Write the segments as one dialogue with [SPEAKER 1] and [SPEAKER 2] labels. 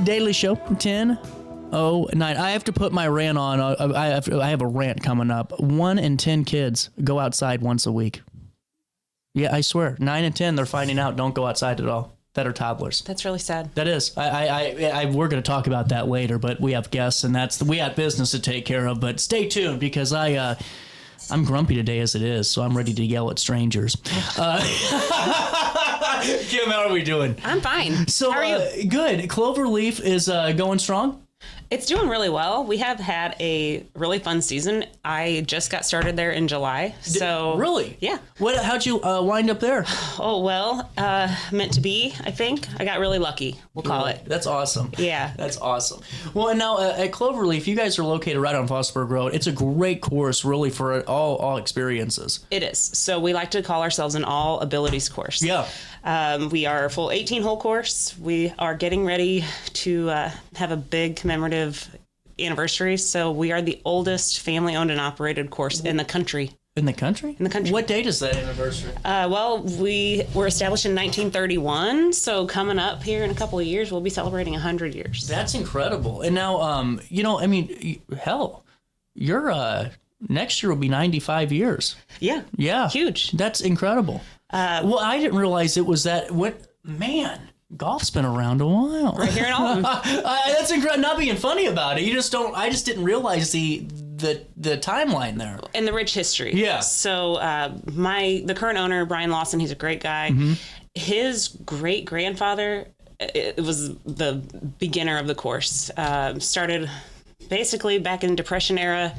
[SPEAKER 1] Daily Show, 10:09. I have to put my rant on. I have a rant coming up. 1 in 10 kids go outside once a week. Yeah, I swear. 9 and 10, they're finding out don't go outside at all. That are toddlers.
[SPEAKER 2] That's really sad.
[SPEAKER 1] That is. We're going to talk about that later, but we have guests, and we have business to take care of. But stay tuned because I'm grumpy today as it is, so I'm ready to yell at strangers. Kim, how are we doing?
[SPEAKER 2] I'm fine.
[SPEAKER 1] So,
[SPEAKER 2] how are you?
[SPEAKER 1] Good. Cloverleaf is going strong?
[SPEAKER 2] It's doing really well. We have had a really fun season. I just got started there in July. So
[SPEAKER 1] really?
[SPEAKER 2] Yeah.
[SPEAKER 1] How'd you wind up there?
[SPEAKER 2] Oh, well, meant to be, I think. I got really lucky, we'll call it.
[SPEAKER 1] That's awesome.
[SPEAKER 2] Yeah.
[SPEAKER 1] That's awesome. Well, and now at Cloverleaf, you guys are located right on Fossburg Road. It's a great course, really, for all experiences. It
[SPEAKER 2] is. So we like to call ourselves an all abilities course.
[SPEAKER 1] Yeah.
[SPEAKER 2] We are a full 18-hole course. We are getting ready to have a big commemorative anniversary. So we are the oldest family-owned and operated course in the country.
[SPEAKER 1] In the country?
[SPEAKER 2] In the country.
[SPEAKER 1] What date is that anniversary?
[SPEAKER 2] Well, we were established in 1931. So coming up here in a couple of years, we'll be celebrating 100 years.
[SPEAKER 1] That's incredible. And now, hell, you're next year will be 95 years.
[SPEAKER 2] Yeah.
[SPEAKER 1] Yeah.
[SPEAKER 2] Huge.
[SPEAKER 1] That's incredible. Well, I didn't realize it was that. Man, golf's been around a while.
[SPEAKER 2] Right here in Alton.
[SPEAKER 1] That's incredible. Not being funny about it. I just didn't realize the timeline there.
[SPEAKER 2] And the rich history.
[SPEAKER 1] Yeah.
[SPEAKER 2] So the current owner, Brian Lawson, he's a great guy. Mm-hmm. His great-grandfather, it was the beginner of the course. Started basically back in Depression era.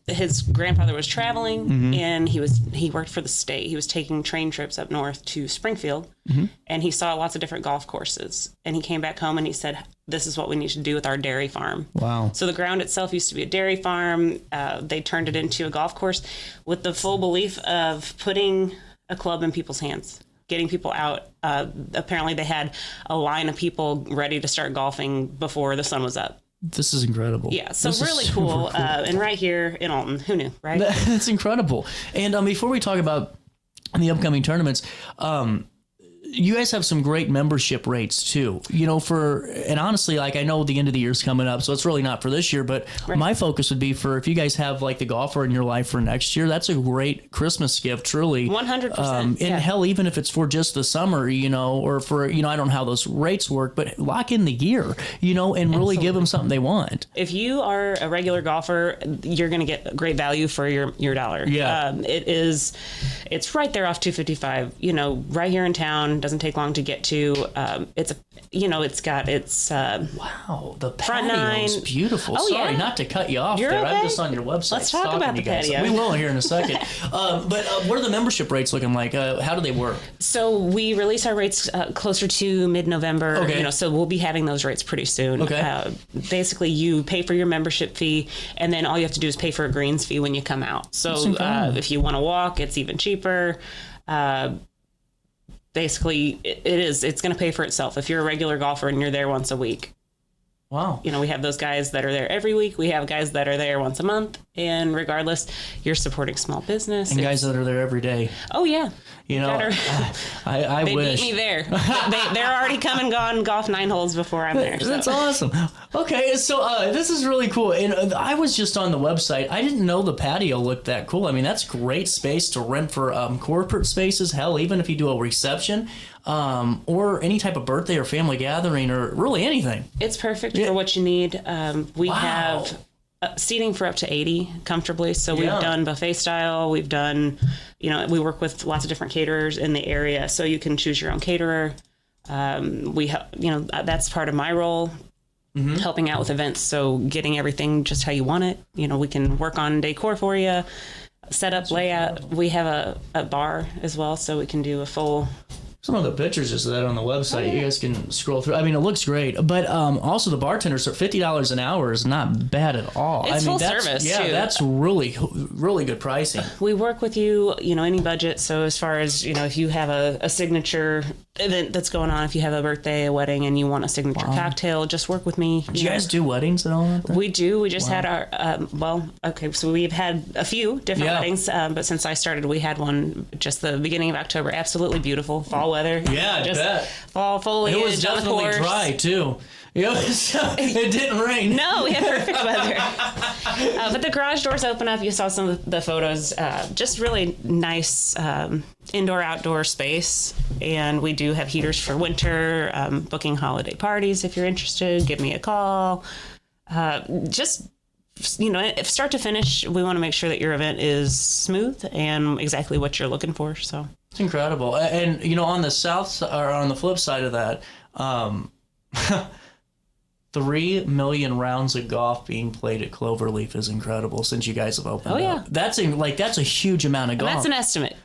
[SPEAKER 2] His grandfather was traveling, mm-hmm. and he worked for the state. He was taking train trips up north to Springfield, mm-hmm. and he saw lots of different golf courses. And he came back home and he said, "This is what we need to do with our dairy farm."
[SPEAKER 1] Wow!
[SPEAKER 2] So the ground itself used to be a dairy farm. They turned it into a golf course with the full belief of putting a club in people's hands, getting people out. Apparently, they had a line of people ready to start golfing before the sun was up.
[SPEAKER 1] This is incredible.
[SPEAKER 2] Yeah, so really cool. And right here in Alton. Who knew, right?
[SPEAKER 1] That's incredible. And before we talk about the upcoming tournaments, you guys have some great membership rates too. And honestly, I know the end of the year's coming up, so it's really not for this year, but right. My focus would be for if you guys have the golfer in your life for next year, that's a great Christmas gift, truly.
[SPEAKER 2] 100%.
[SPEAKER 1] And hell, even if it's for just the summer, or for, I don't know how those rates work, but lock in the year, and really Absolutely. Give them something they want.
[SPEAKER 2] If you are a regular golfer, you're going to get great value for your dollar.
[SPEAKER 1] Yeah.
[SPEAKER 2] It's right there off 255, right here in town. Doesn't take long to get to. Wow,
[SPEAKER 1] the
[SPEAKER 2] front
[SPEAKER 1] patio's
[SPEAKER 2] nine.
[SPEAKER 1] beautiful.
[SPEAKER 2] Oh,
[SPEAKER 1] Sorry,
[SPEAKER 2] yeah.
[SPEAKER 1] not to cut you off
[SPEAKER 2] You're
[SPEAKER 1] there.
[SPEAKER 2] okay.
[SPEAKER 1] I'm just on your website.
[SPEAKER 2] Let's talk about the patio.
[SPEAKER 1] We will here in a second. But what are the membership rates looking like? How do they work?
[SPEAKER 2] So we release our rates closer to mid-November.
[SPEAKER 1] Okay.
[SPEAKER 2] So we'll be having those rates pretty soon.
[SPEAKER 1] Okay.
[SPEAKER 2] Basically, you pay for your membership fee, and then all you have to do is pay for a greens fee when you come out. So if you want to walk, it's even cheaper. Basically, it's going to pay for itself. If you're a regular golfer and you're there once a week.
[SPEAKER 1] Wow.
[SPEAKER 2] We have those guys that are there every week. We have guys that are there once a month. And regardless, you're supporting small business.
[SPEAKER 1] And guys that are there every day.
[SPEAKER 2] Oh, yeah.
[SPEAKER 1] I
[SPEAKER 2] they
[SPEAKER 1] wish.
[SPEAKER 2] They beat me there. They're already come and gone golf 9 holes before I'm there. So.
[SPEAKER 1] That's awesome. Okay, so this is really cool. And I was just on the website. I didn't know the patio looked that cool. I mean, that's great space to rent for corporate spaces. Hell, even if you do a reception or any type of birthday or family gathering or really anything.
[SPEAKER 2] It's perfect for what you need. We have seating for up to 80 comfortably. So we've done buffet style. We've done, we work with lots of different caterers in the area. So you can choose your own caterer. That's part of my role, mm-hmm. helping out with events. So getting everything just how you want it. We can work on decor for you, set up, layout. We have a bar as well. So we can do a full...
[SPEAKER 1] Some of the pictures is that on the website. Oh, yeah. You guys can scroll through. I mean, it looks great. But also the bartenders are $50 an hour is not bad at all.
[SPEAKER 2] It's full service, too.
[SPEAKER 1] That's really, really good pricing.
[SPEAKER 2] We work with you, any budget. So as far as, if you have a signature event that's going on, if you have a birthday, a wedding, and you want a signature cocktail, just work with me.
[SPEAKER 1] Do you guys do weddings and all that?
[SPEAKER 2] We do. We just had our, so we've had a few different weddings. But since I started, we had one just the beginning of October. Absolutely beautiful. Fall wedding. weather.
[SPEAKER 1] Yeah, I bet.
[SPEAKER 2] Fall foliage.
[SPEAKER 1] It was definitely
[SPEAKER 2] on the course.
[SPEAKER 1] dry too. It didn't rain.
[SPEAKER 2] No, we had perfect weather. But the garage doors open up. You saw some of the photos. Just really nice indoor-outdoor space. And we do have heaters for winter, booking holiday parties if you're interested. Give me a call. Just, start to finish, we want to make sure that your event is smooth and exactly what you're looking for. So
[SPEAKER 1] it's incredible. And, on the on the flip side of that, 3 million rounds of golf being played at Cloverleaf is incredible since you guys have opened up.
[SPEAKER 2] Yeah.
[SPEAKER 1] That's a huge amount of golf.
[SPEAKER 2] that's an estimate.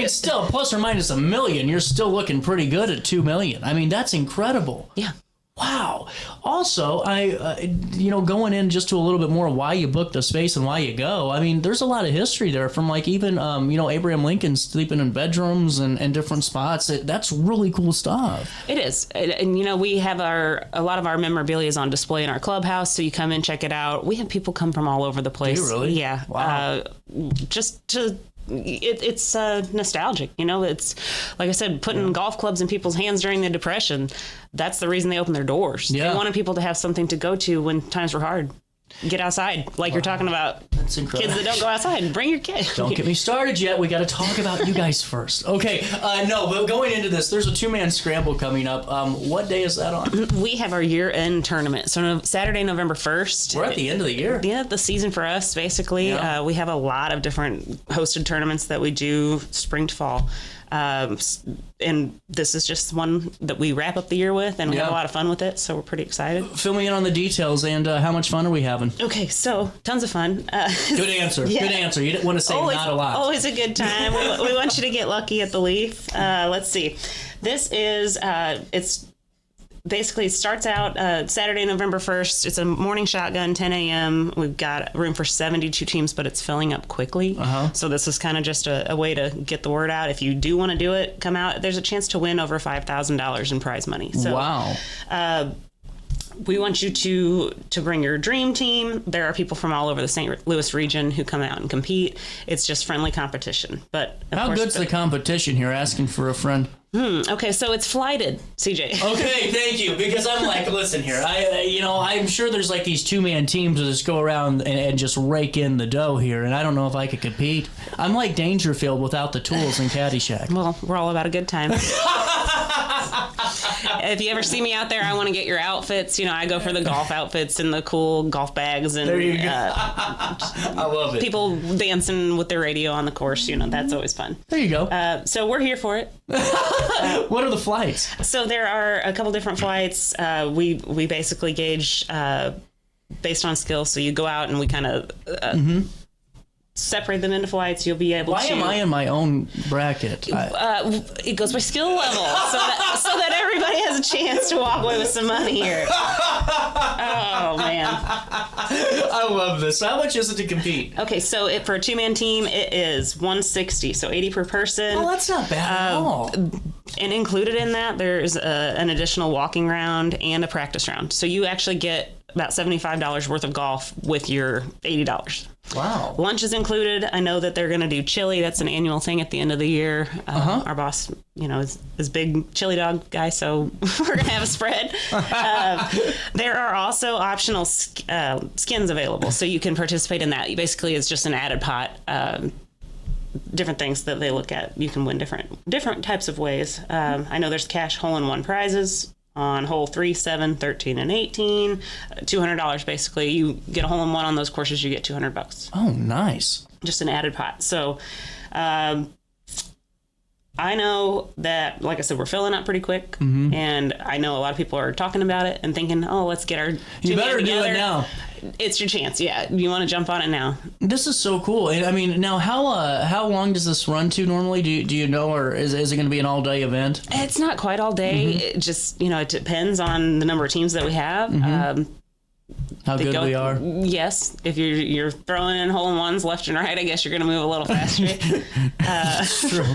[SPEAKER 1] Still, plus or minus $1 million, you're still looking pretty good at 2 million. I mean, that's incredible.
[SPEAKER 2] Yeah.
[SPEAKER 1] Wow. Also, going in just to a little bit more why you booked the space and why you go. I mean, there's a lot of history there from even Abraham Lincoln sleeping in bedrooms and different spots. That's really cool stuff.
[SPEAKER 2] It is. And we have a lot of our memorabilia is on display in our clubhouse. So you come in, check it out. We have people come from all over the place.
[SPEAKER 1] Do you really?
[SPEAKER 2] Yeah.
[SPEAKER 1] Wow.
[SPEAKER 2] It's nostalgic. It's like I said, putting golf clubs in people's hands during the Depression. That's the reason they opened their doors.
[SPEAKER 1] Yeah.
[SPEAKER 2] They wanted people to have something to go to when times were hard. Get outside, like you're talking about.
[SPEAKER 1] That's incredible.
[SPEAKER 2] Kids that don't go outside, bring your kid.
[SPEAKER 1] Don't get me started yet. We got to talk about you guys first. Okay. But going into this, there's a 2-man scramble coming up. What day is that on?
[SPEAKER 2] We have our year-end tournament. So Saturday, November 1st.
[SPEAKER 1] We're at the end of the year.
[SPEAKER 2] Yeah, the season for us, basically.
[SPEAKER 1] Yeah.
[SPEAKER 2] We have a lot of different hosted tournaments that we do spring to fall. And this is just one that we wrap up the year with, and we have a lot of fun with it, so we're pretty excited.
[SPEAKER 1] Fill me in on the details, and how much fun are we having?
[SPEAKER 2] Okay, so tons of fun.
[SPEAKER 1] Good answer.
[SPEAKER 2] Yeah.
[SPEAKER 1] Good answer. You didn't want to say not a lot.
[SPEAKER 2] Always a good time. we want you to get lucky at the Leaf. Let's see. This is, it starts out Saturday, November 1st. It's a morning shotgun, 10 a.m. We've got room for 72 teams, but it's filling up quickly. So this is kind of just a way to get the word out. If you do want to do it, come out. There's a chance to win over $5,000 in prize money. So,
[SPEAKER 1] wow.
[SPEAKER 2] We want you to bring your dream team. There are people from all over the St. Louis region who come out and compete. It's just friendly competition. But
[SPEAKER 1] how good's the competition here? Asking for a friend.
[SPEAKER 2] Okay, so it's flighted, CJ.
[SPEAKER 1] Okay, thank you. Because I'm like, listen here. I'm sure there's these 2-man teams that just go around and just rake in the dough here, and I don't know if I could compete. I'm like Dangerfield without the tools in Caddyshack.
[SPEAKER 2] Well, we're all about a good time. If you ever see me out there, I want to get your outfits. I go for the golf outfits and the cool golf bags, and
[SPEAKER 1] there you go. I love it.
[SPEAKER 2] People dancing with their radio on the course. That's always fun.
[SPEAKER 1] There you go.
[SPEAKER 2] So we're here for it.
[SPEAKER 1] What are the flights?
[SPEAKER 2] So there are a couple different flights. We basically gauge based on skill. So you go out and we kind of separate them into flights. You'll be able to.
[SPEAKER 1] Why am I in my own bracket?
[SPEAKER 2] It goes by skill level, so that everybody has a chance to walk away with some money here. Oh man,
[SPEAKER 1] I love this. How much is it to compete?
[SPEAKER 2] Okay, so for a 2-man team, it is $160, so $80 per person.
[SPEAKER 1] Well, that's not bad at all.
[SPEAKER 2] And included in that, there's an additional walking round and a practice round. So you actually get about $75 worth of golf with your $80.
[SPEAKER 1] Wow.
[SPEAKER 2] Lunch is included. I know that they're going to do chili. That's an annual thing at the end of the year. Our boss, is big chili dog guy, so we're going to have a spread. There are also optional skins available, so you can participate in that. Basically, it's just an added pot. Different things that they look at. You can win different types of ways. I know there's cash hole-in-one prizes on hole 3, 7, 13, and 18. $200 basically. You get a hole-in-one on those courses, you get $200.
[SPEAKER 1] Oh, nice.
[SPEAKER 2] Just an added pot. So I know that, like I said, we're filling up pretty quick, and I know a lot of people are talking about it and thinking, "Oh, let's get our
[SPEAKER 1] you better
[SPEAKER 2] together.
[SPEAKER 1] Do it now."
[SPEAKER 2] It's your chance, yeah. You want to jump on it now.
[SPEAKER 1] This is so cool. And I mean, now how long does this run to normally? Do you know, or is it going to be an all day event?
[SPEAKER 2] It's not quite all day. It just it depends on the number of teams that we have.
[SPEAKER 1] How good we are.
[SPEAKER 2] Yes, if you're throwing in hole in ones left and right, I guess you're going to move a little faster.
[SPEAKER 1] That's true.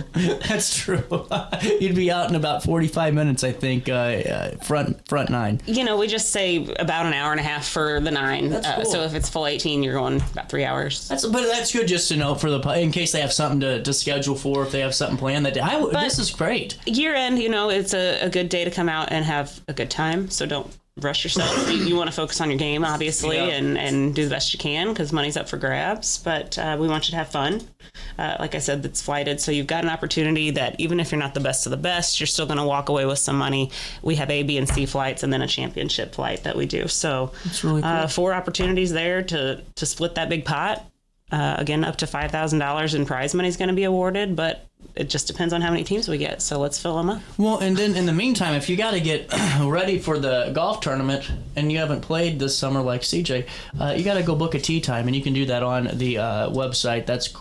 [SPEAKER 1] That's true. You'd be out in about 45 minutes, I think. Front nine.
[SPEAKER 2] We just say about an hour and a half for the 9.
[SPEAKER 1] That's cool.
[SPEAKER 2] So if it's full 18, you're going about 3 hours.
[SPEAKER 1] But that's good just to know in case they have something to schedule for, if they have something planned that day. This is great.
[SPEAKER 2] Year end, it's a good day to come out and have a good time. So don't rush yourself. You want to focus on your game, obviously, and do the best you can because money's up for grabs. But we want you to have fun. Like I said, it's flighted, so you've got an opportunity that even if you're not the best of the best, you're still going to walk away with some money. We have A, B, and C flights, and then a championship flight that we do. So
[SPEAKER 1] that's really cool.
[SPEAKER 2] 4 opportunities there to split that big pot. Again, up to $5,000 in prize money is going to be awarded, but it just depends on how many teams we get. So let's fill them up.
[SPEAKER 1] Well, and then in the meantime, if you got to get ready for the golf tournament and you haven't played this summer like CJ, you got to go book a tee time, and you can do that on the website. That's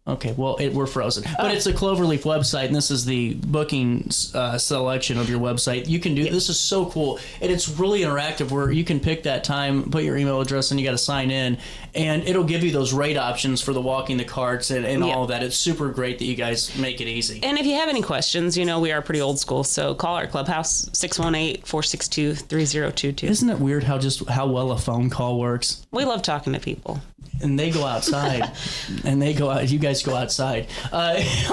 [SPEAKER 1] okay. Well, we're frozen, but it's a Cloverleaf website, and this is the booking selection of your website. You can do this is so cool, and it's really interactive. Where you can pick that time, put your email address, and you got to sign in, and it'll give you those rate options for the walking the carts and all of that. It's super great that you guys make it easy.
[SPEAKER 2] And if you have any questions, we are pretty old school, so call our clubhouse 618-462-3022.
[SPEAKER 1] Isn't it weird how well a phone call works?
[SPEAKER 2] We love talking to people.
[SPEAKER 1] And they go outside, and they go out. You guys go outside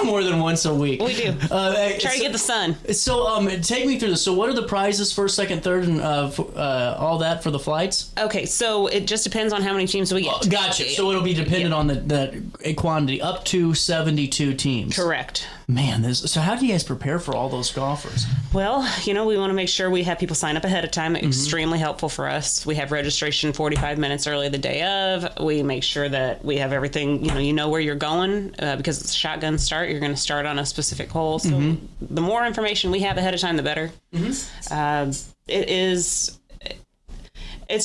[SPEAKER 1] more than once a week.
[SPEAKER 2] We do. Try to get the sun.
[SPEAKER 1] So, take me through this. So, what are the prizes, first, second, third, and all that for the flights?
[SPEAKER 2] Okay, so it just depends on how many teams we get.
[SPEAKER 1] Gotcha. So it'll be dependent on the quantity, up to 72 teams.
[SPEAKER 2] Correct.
[SPEAKER 1] Man, so how do you guys prepare for all those golfers?
[SPEAKER 2] Well, we want to make sure we have people sign up ahead of time. Extremely helpful for us. We have registration 45 minutes early the day of. We make sure that we have everything, you know where you're going because it's a shotgun start. You're going to start on a specific hole. So the more information we have ahead of time, the better. It's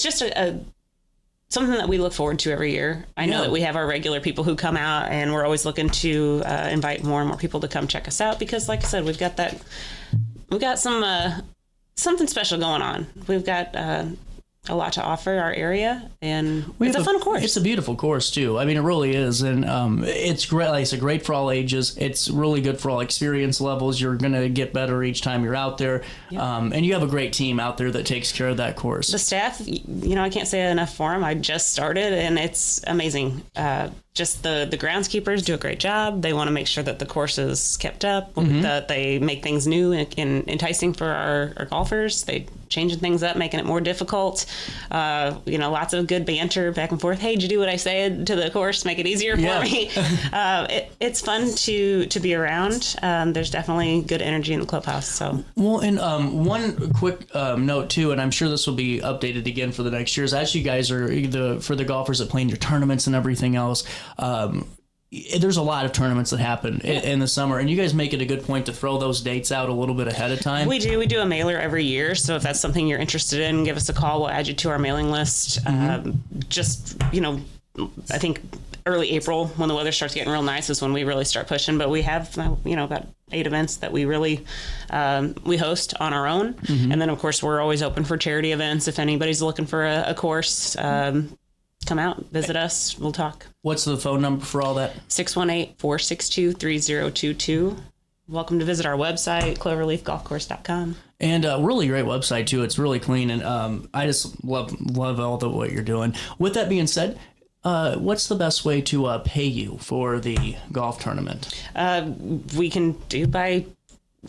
[SPEAKER 2] just something that we look forward to every year. I know that we have our regular people who come out, and we're always looking to invite more and more people to come check us out because, like I said, we've got some something special going on. We've got a lot to offer our area, and it's a fun course.
[SPEAKER 1] It's a beautiful course too. I mean, it really is, and it's great. Like I said, great for all ages. It's really good for all experience levels. You're going to get better each time you're out there, and you have a great team out there that takes care of that course.
[SPEAKER 2] The staff, I can't say enough for them. I just started, and it's amazing. Just the groundskeepers do a great job. They want to make sure that the course is kept up, that they make things new and enticing for our golfers. They changing things up, making it more difficult. Lots of good banter back and forth. Hey, did you do what I said to the course? Make it easier for me. It's fun to be around. There's definitely good energy in the clubhouse. So
[SPEAKER 1] well, and one quick note too, and I'm sure this will be updated again for the next years as you guys are for the golfers that play in your tournaments and everything else. There's a lot of tournaments that happen in the summer, and you guys make it a good point to throw those dates out a little bit ahead of time.
[SPEAKER 2] We do a mailer every year, so if that's something you're interested in, give us a call. We'll add you to our mailing list. I think early April, when the weather starts getting real nice, is when we really start pushing. But we have about 8 events that we really we host on our own, and then of course we're always open for charity events. If anybody's looking for a course, come out, visit us, we'll talk.
[SPEAKER 1] What's the phone number for all that?
[SPEAKER 2] 618-462-3022. Welcome to visit our website, CloverleafGolfCourse.com.
[SPEAKER 1] And a really great website, too. It's really clean, and I just love all what you're doing. With that being said, what's the best way to pay you for the golf tournament?
[SPEAKER 2] We can do by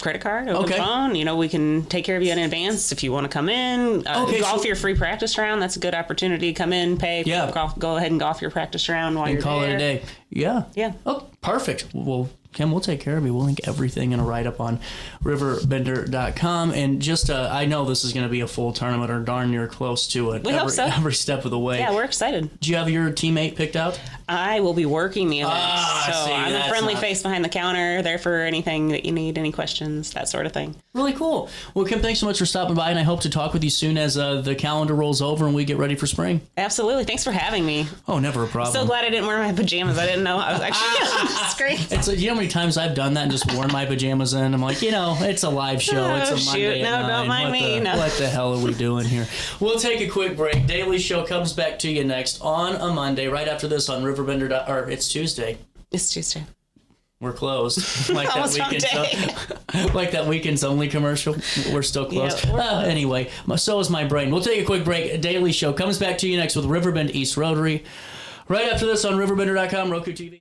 [SPEAKER 2] credit card over the phone. We can take care of you in advance if you want to come in. Golf your free practice round. That's a good opportunity. Come in, pay. Go ahead and golf your practice round while you're there.
[SPEAKER 1] And call it a day. Yeah.
[SPEAKER 2] Yeah.
[SPEAKER 1] Oh, perfect. Well, Kim, we'll take care of you. We'll link everything in a write-up on RiverBender.com. And just, I know this is going to be a full tournament or darn near close to it.
[SPEAKER 2] We hope so.
[SPEAKER 1] Every step of the way.
[SPEAKER 2] Yeah, we're excited.
[SPEAKER 1] Do you have your teammate picked out?
[SPEAKER 2] I will be working the event. I'm a friendly face behind the counter, there for anything that you need, any questions, that sort of thing.
[SPEAKER 1] Really cool. Well, Kim, thanks so much for stopping by, and I hope to talk with you soon as the calendar rolls over and we get ready for spring.
[SPEAKER 2] Absolutely. Thanks for having me.
[SPEAKER 1] Oh, never a problem.
[SPEAKER 2] So glad I didn't wear my pajamas. I didn't know I was actually on the screen.
[SPEAKER 1] It's how many many times I've done that and just worn my pajamas in? I'm like, it's a live show. It's a Monday at 9.
[SPEAKER 2] Don't mind me.
[SPEAKER 1] What the hell are we doing here? We'll take a quick break. Daily show comes back to you next on a Monday, right after this on RiverBender. Or it's Tuesday.
[SPEAKER 2] It's Tuesday.
[SPEAKER 1] We're closed. Like that weekend's only commercial. We're still closed. Yeah, anyway, so is my brain. We'll take a quick break. A Daily show comes back to you next with Riverbend East Rotary. Right after this on RiverBender.com, Roku TV.